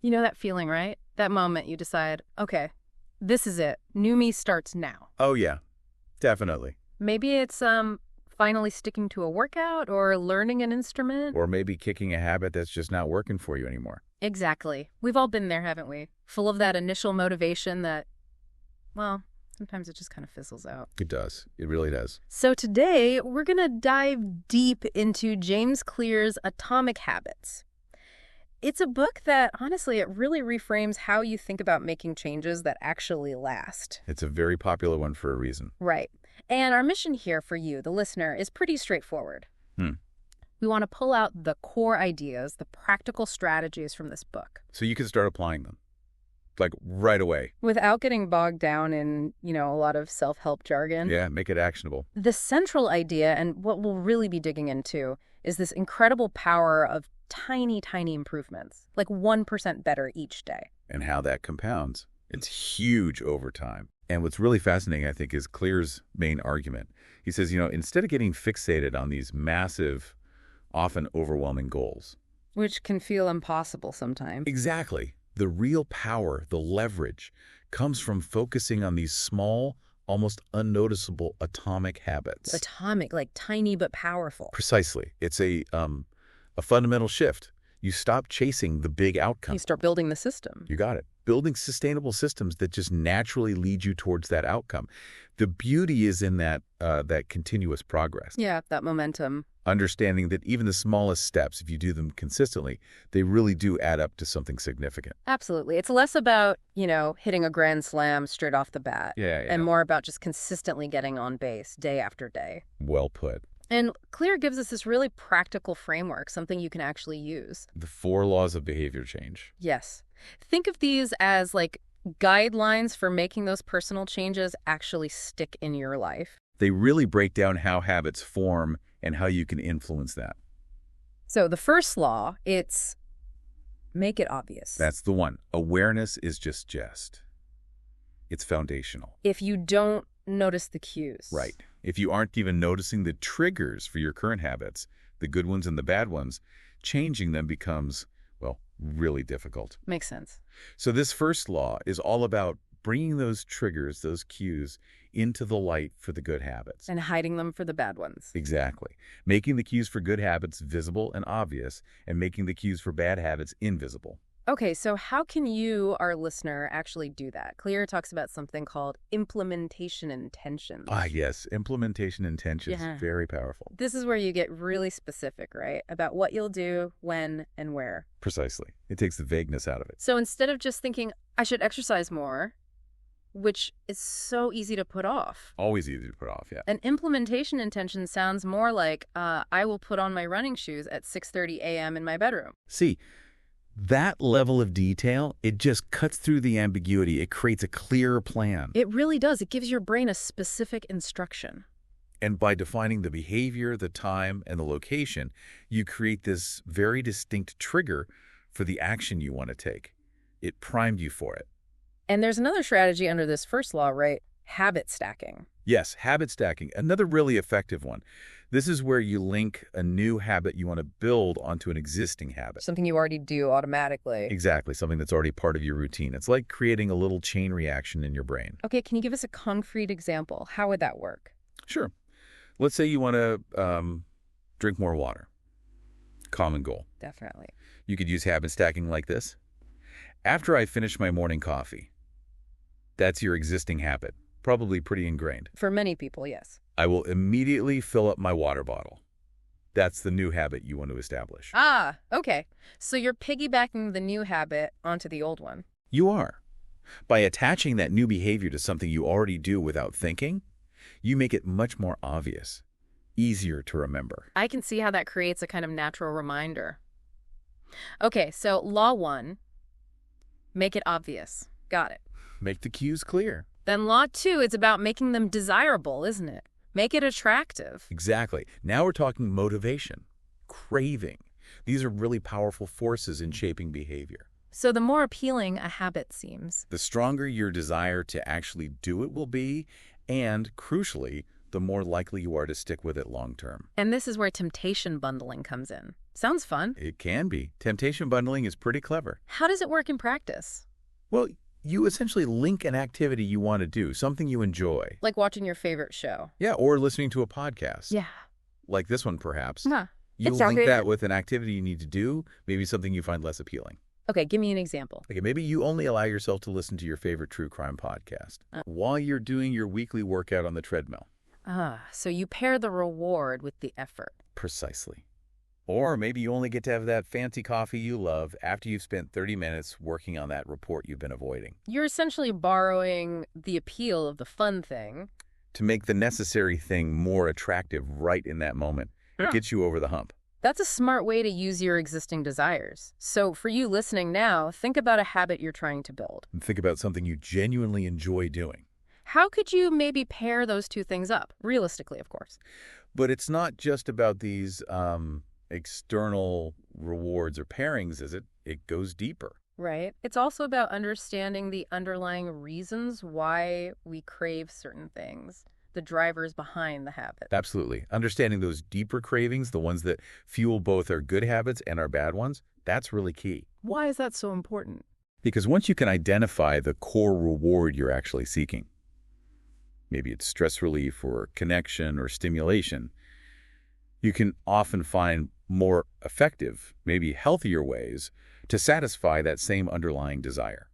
You know that feeling, right? That moment you decide, okay, this is it. New me starts now. Oh, yeah, definitely. Maybe it's finally sticking to a workout or learning an instrument. Or maybe kicking a habit that's just not working for you anymore. Exactly. We've all been there, haven't we? Full of that initial motivation that, well, sometimes it just kind of fizzles out. It does. It really does. So today, we're going to dive deep into James Clear's Atomic Habits. It's a book that, honestly, it really reframes how you think about making changes that actually last. It's a very popular one for a reason. Right. And our mission here for you, the listener, is pretty straightforward. We want to pull out the core ideas, the practical strategies from this book. So you can start applying them, like right away. Without getting bogged down in, a lot of self-help jargon. Yeah, make it actionable. The central idea, and what we'll really be digging into, is this incredible power of tiny, tiny improvements, like 1% better each day. And how that compounds. It's huge over time. And what's really fascinating, I think, is Clear's main argument. He says, instead of getting fixated on these massive, often overwhelming goals. Which can feel impossible sometimes. Exactly. The real power, the leverage, comes from focusing on these small, almost unnoticeable atomic habits. Atomic, like tiny but powerful. Precisely. It's a fundamental shift. You stop chasing the big outcome. You start building the system. You got it. Building sustainable systems that just naturally lead you towards that outcome. The beauty is in that continuous progress. Yeah, that momentum. Understanding that even the smallest steps, if you do them consistently, they really do add up to something significant. Absolutely. It's less about, hitting a grand slam straight off the bat. Yeah. And more about just consistently getting on base day after day. Well put. And Clear gives us this really practical framework, something you can actually use. The 4 laws of behavior change. Yes. Think of these as like guidelines for making those personal changes actually stick in your life. They really break down how habits form and how you can influence that. So the first law, it's make it obvious. That's the one. Awareness is just. It's foundational. If you don't notice the cues. Right. If you aren't even noticing the triggers for your current habits, the good ones and the bad ones, changing them becomes, really difficult. Makes sense. So this first law is all about bringing those triggers, those cues, into the light for the good habits. And hiding them for the bad ones. Exactly. Making the cues for good habits visible and obvious, and making the cues for bad habits invisible. Okay, so how can you, our listener, actually do that? Clear talks about something called implementation intentions. Yes. Implementation intentions. Yeah. Very powerful. This is where you get really specific, right? About what you'll do, when, and where. Precisely. It takes the vagueness out of it. So instead of just thinking, I should exercise more, which is so easy to put off. Always easy to put off, yeah. An implementation intention sounds more like, I will put on my running shoes at 6:30 a.m. in my bedroom. See, that level of detail, it just cuts through the ambiguity. It creates a clearer plan. It really does. It gives your brain a specific instruction. And by defining the behavior, the time, and the location, you create this very distinct trigger for the action you want to take. It primed you for it. And there's another strategy under this first law, right? Habit stacking. Yes, habit stacking, another really effective one. This is where you link a new habit you want to build onto an existing habit. Something you already do automatically. Exactly, something that's already part of your routine. It's like creating a little chain reaction in your brain. Okay, can you give us a concrete example? How would that work? Sure. Let's say you want to drink more water. Common goal. Definitely. You could use habit stacking like this. After I finish my morning coffee, that's your existing habit, probably pretty ingrained. For many people, yes. I will immediately fill up my water bottle. That's the new habit you want to establish. Ah, okay. So you're piggybacking the new habit onto the old one. You are. By attaching that new behavior to something you already do without thinking, you make it much more obvious, easier to remember. I can see how that creates a kind of natural reminder. Okay, so law 1, make it obvious. Got it. Make the cues clear. Then law 2, it's about making them desirable, isn't it? Make it attractive. Exactly. Now we're talking motivation, craving. These are really powerful forces in shaping behavior. So the more appealing a habit seems, The stronger your desire to actually do it will be, and, crucially, the the more likely you are to stick with it long term. And this is where temptation bundling comes in. Sounds fun. It can be. Temptation bundling is pretty clever. How does it work in practice? Well, you essentially link an activity you want to do, something you enjoy. Like watching your favorite show. Yeah, or listening to a podcast. Yeah. Like this one, perhaps. Huh. You It's link okay. that with an activity you need to do, maybe something you find less appealing. Okay, give me an example. Okay, maybe you only allow yourself to listen to your favorite true crime podcast while you're doing your weekly workout on the treadmill. So you pair the reward with the effort. Precisely. Or maybe you only get to have that fancy coffee you love after you've spent 30 minutes working on that report you've been avoiding. You're essentially borrowing the appeal of the fun thing. To make the necessary thing more attractive right in that moment. It gets you over the hump. That's a smart way to use your existing desires. So for you listening now, think about a habit you're trying to build. And think about something you genuinely enjoy doing. How could you maybe pair those two things up? Realistically, of course. But it's not just about these external rewards or pairings, is it? It goes deeper. Right. It's also about understanding the underlying reasons why we crave certain things, the drivers behind the habit. Absolutely. Understanding those deeper cravings, the ones that fuel both our good habits and our bad ones, that's really key. Why is that so important? Because once you can identify the core reward you're actually seeking, maybe it's stress relief or connection or stimulation, you can often find more effective, maybe healthier ways to satisfy that same underlying desire.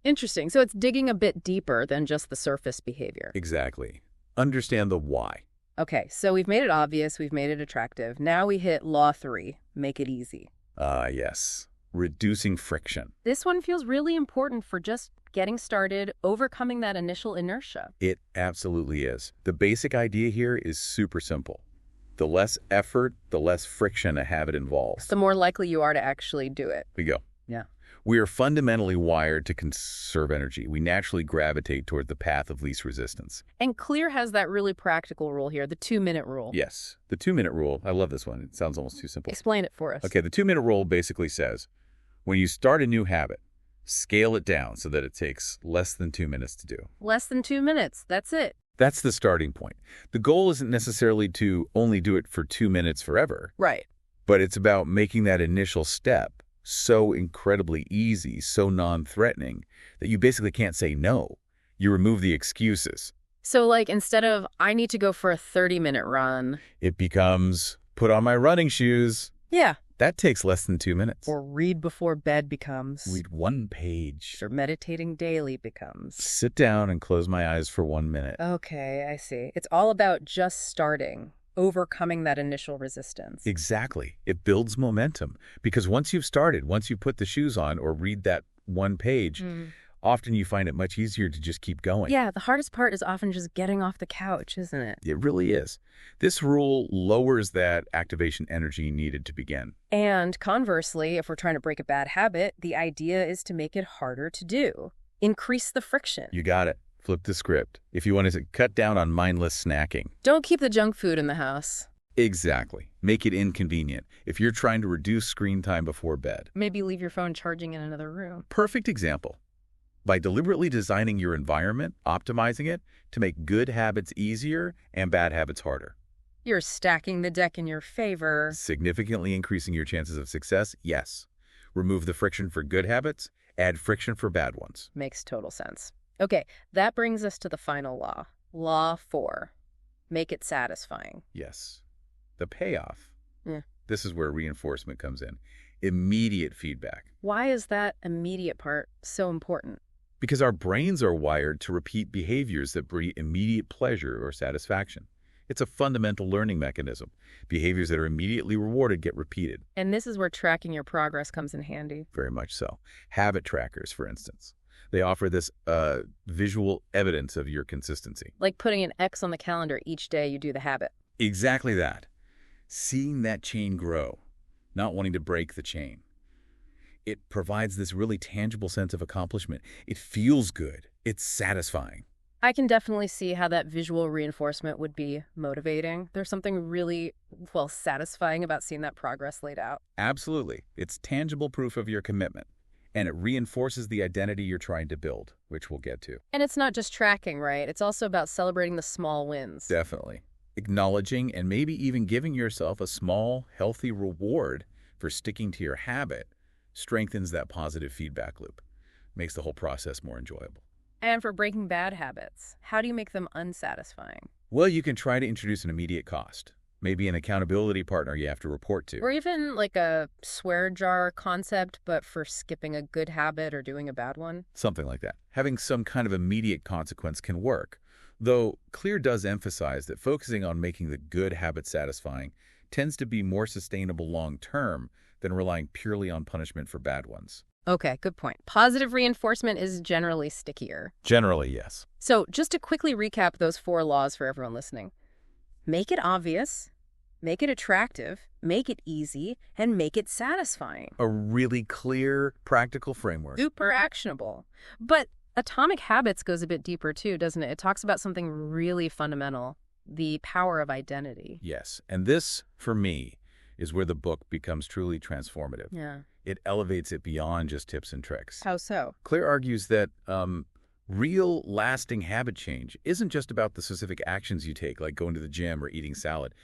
Interesting. So it's digging a bit deeper than just the surface behavior. Exactly. Understand the why. Okay, so we've made it obvious, we've made it attractive. Now we hit law 3, make it easy. Yes. Reducing friction. This one feels really important for just getting started, overcoming that initial inertia. It absolutely is. The basic idea here is super simple. The less effort, the less friction a habit involves. The more likely you are to actually do it. We go. Yeah. We are fundamentally wired to conserve energy. We naturally gravitate toward the path of least resistance. And Clear has that really practical rule here, the 2-minute rule. Yes. The 2-minute rule. I love this one. It sounds almost too simple. Explain it for us. Okay, the 2-minute rule basically says, when you start a new habit, scale it down so that it takes less than 2 minutes to do. Less than 2 minutes. That's it. That's the starting point. The goal isn't necessarily to only do it for 2 minutes forever, Right. but it's about making that initial step so incredibly easy, so non-threatening, that you basically can't say no. You remove the excuses. So, like, instead of, I need to go for a 30-minute run. It becomes, put on my running shoes. Yeah. That takes less than 2 minutes. Or read before bed becomes. Read 1 page. Or meditating daily becomes. Sit down and close my eyes for 1 minute. Okay, I see. It's all about just starting, overcoming that initial resistance. Exactly. It builds momentum. Because once you've started, once you put the shoes on or read that 1 page, often you find it much easier to just keep going. Yeah, the hardest part is often just getting off the couch, isn't it? It really is. This rule lowers that activation energy needed to begin. And conversely, if we're trying to break a bad habit, the idea is to make it harder to do. Increase the friction. You got it. Flip the script. If you want to cut down on mindless snacking. Don't keep the junk food in the house. Exactly. Make it inconvenient. If you're trying to reduce screen time before bed. Maybe leave your phone charging in another room. Perfect example. By deliberately designing your environment, optimizing it to make good habits easier and bad habits harder. You're stacking the deck in your favor. Significantly increasing your chances of success, yes. Remove the friction for good habits, add friction for bad ones. Makes total sense. Okay, that brings us to the final law. Law 4. Make it satisfying. Yes. The payoff. Yeah. This is where reinforcement comes in. Immediate feedback. Why is that immediate part so important? Because our brains are wired to repeat behaviors that bring immediate pleasure or satisfaction. It's a fundamental learning mechanism. Behaviors that are immediately rewarded get repeated. And this is where tracking your progress comes in handy. Very much so. Habit trackers, for instance. They offer this visual evidence of your consistency. Like putting an X on the calendar each day you do the habit. Exactly that. Seeing that chain grow, not wanting to break the chain. It provides this really tangible sense of accomplishment. It feels good. It's satisfying. I can definitely see how that visual reinforcement would be motivating. There's something really, satisfying about seeing that progress laid out. Absolutely. It's tangible proof of your commitment. And it reinforces the identity you're trying to build, which we'll get to. And it's not just tracking, right? It's also about celebrating the small wins. Definitely. Acknowledging and maybe even giving yourself a small, healthy reward for sticking to your habit strengthens that positive feedback loop, makes the whole process more enjoyable. And for breaking bad habits, how do you make them unsatisfying? Well, you can try to introduce an immediate cost, maybe an accountability partner you have to report to. Or even like a swear jar concept, but for skipping a good habit or doing a bad one? Something like that. Having some kind of immediate consequence can work, though Clear does emphasize that focusing on making the good habit satisfying tends to be more sustainable long-term than relying purely on punishment for bad ones. Okay, good point. Positive reinforcement is generally stickier. Generally, yes. So just to quickly recap those 4 laws for everyone listening. Make it obvious, make it attractive, make it easy, and make it satisfying. A really clear, practical framework. Super actionable. But Atomic Habits goes a bit deeper too, doesn't it? It talks about something really fundamental, the power of identity. Yes, and this, for me, is where the book becomes truly transformative. Yeah. It elevates it beyond just tips and tricks. How so? Clear argues that real, lasting habit change isn't just about the specific actions you take, like going to the gym or eating salad.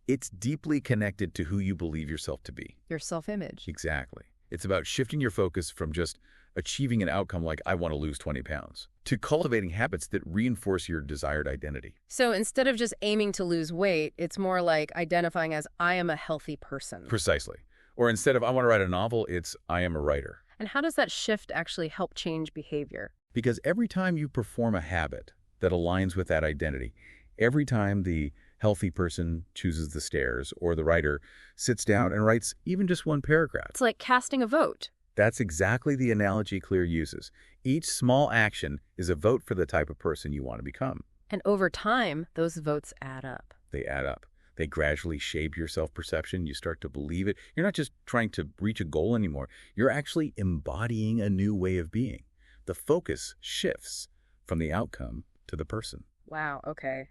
It's deeply connected to who you believe yourself to be. Your self-image. Exactly. It's about shifting your focus from just achieving an outcome like, I want to lose 20 pounds, to cultivating habits that reinforce your desired identity. So instead of just aiming to lose weight, it's more like identifying as, I am a healthy person. Precisely. Or instead of, I want to write a novel, it's, I am a writer. And how does that shift actually help change behavior? Because every time you perform a habit that aligns with that identity, every time the healthy person chooses the stairs or the writer sits down and writes even just one paragraph. It's like casting a vote. That's exactly the analogy Clear uses. Each small action is a vote for the type of person you want to become. And over time, those votes add up. They add up. They gradually shape your self-perception. You start to believe it. You're not just trying to reach a goal anymore. You're actually embodying a new way of being. The focus shifts from the outcome to the person. Wow, okay.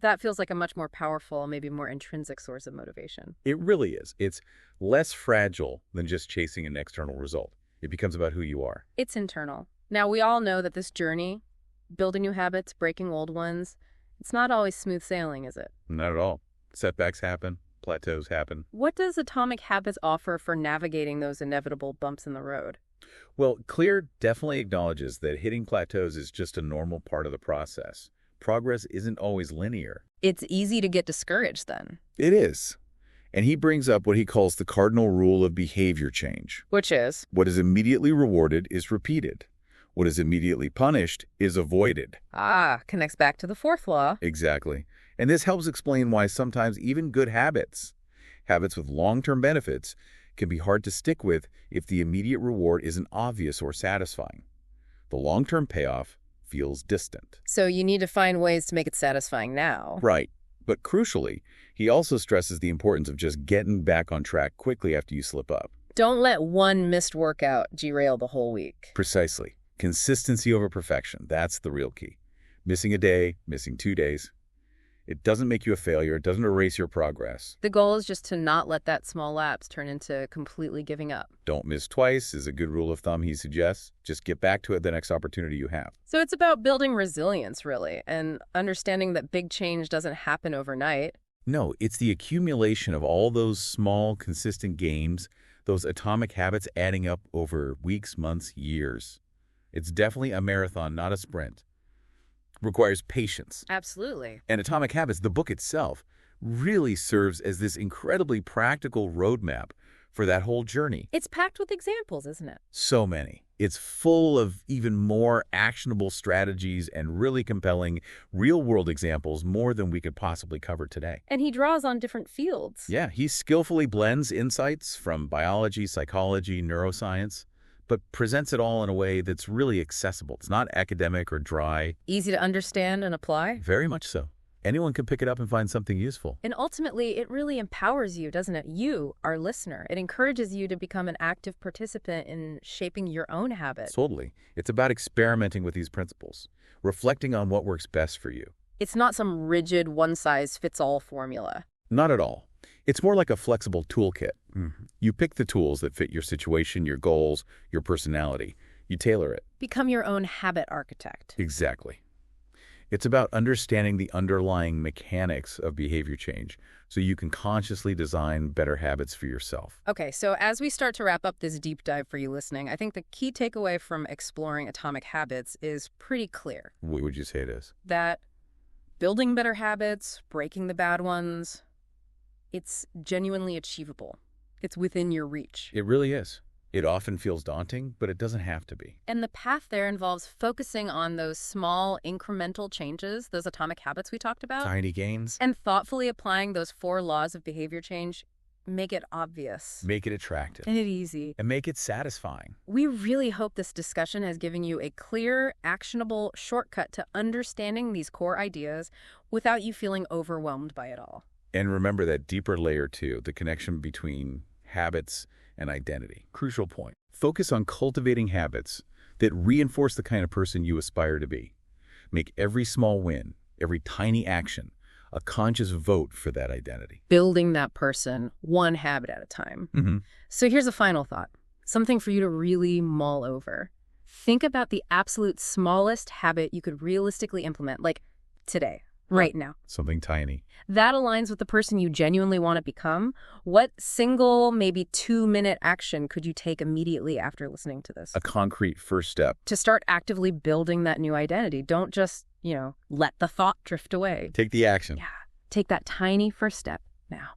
That feels like a much more powerful, maybe more intrinsic source of motivation. It really is. It's less fragile than just chasing an external result. It becomes about who you are. It's internal. Now, we all know that this journey, building new habits, breaking old ones, it's not always smooth sailing, is it? Not at all. Setbacks happen. Plateaus happen. What does Atomic Habits offer for navigating those inevitable bumps in the road? Well, Clear definitely acknowledges that hitting plateaus is just a normal part of the process. Progress isn't always linear. It's easy to get discouraged then. It is. And he brings up what he calls the cardinal rule of behavior change. Which is? What is immediately rewarded is repeated. What is immediately punished is avoided. Ah, connects back to the 4th law. Exactly. And this helps explain why sometimes even good habits with long-term benefits, can be hard to stick with if the immediate reward isn't obvious or satisfying. The long-term payoff feels distant. So you need to find ways to make it satisfying now. Right. But crucially, he also stresses the importance of just getting back on track quickly after you slip up. Don't let one missed workout derail the whole week. Precisely. Consistency over perfection. That's the real key. Missing a day, missing 2 days. It doesn't make you a failure. It doesn't erase your progress. The goal is just to not let that small lapse turn into completely giving up. Don't miss twice is a good rule of thumb he suggests. Just get back to it the next opportunity you have. So it's about building resilience, really, and understanding that big change doesn't happen overnight. No, it's the accumulation of all those small, consistent gains, those atomic habits adding up over weeks, months, years. It's definitely a marathon, not a sprint. Requires patience. Absolutely. And Atomic Habits, the book itself, really serves as this incredibly practical roadmap for that whole journey. It's packed with examples, isn't it? So many. It's full of even more actionable strategies and really compelling real-world examples, more than we could possibly cover today. And he draws on different fields. Yeah, he skillfully blends insights from biology, psychology, neuroscience, but presents it all in a way that's really accessible. It's not academic or dry. Easy to understand and apply. Very much so. Anyone can pick it up and find something useful. And ultimately, it really empowers you, doesn't it? You, our listener. It encourages you to become an active participant in shaping your own habits. Totally. It's about experimenting with these principles, reflecting on what works best for you. It's not some rigid one-size-fits-all formula. Not at all. It's more like a flexible toolkit. You pick the tools that fit your situation, your goals, your personality. You tailor it. Become your own habit architect. Exactly. It's about understanding the underlying mechanics of behavior change so you can consciously design better habits for yourself. Okay, so as we start to wrap up this deep dive for you listening, I think the key takeaway from exploring Atomic Habits is pretty clear. What would you say it is? That building better habits, breaking the bad ones, it's genuinely achievable. It's within your reach. It really is. It often feels daunting, but it doesn't have to be. And the path there involves focusing on those small incremental changes, those atomic habits we talked about, Tiny gains. and thoughtfully applying those 4 laws of behavior change. Make it obvious. Make it attractive. And it easy. And make it satisfying. We really hope this discussion has given you a clear, actionable shortcut to understanding these core ideas without you feeling overwhelmed by it all. And remember that deeper layer too, the connection between habits and identity. Crucial point. Focus on cultivating habits that reinforce the kind of person you aspire to be. Make every small win, every tiny action, a conscious vote for that identity. Building that person one habit at a time. So here's a final thought, something for you to really mull over. Think about the absolute smallest habit you could realistically implement, like today, right now. Something tiny. That aligns with the person you genuinely want to become. What single, maybe 2-minute action could you take immediately after listening to this? A concrete first step. To start actively building that new identity. Don't just, let the thought drift away. Take the action. Yeah. Take that tiny first step now.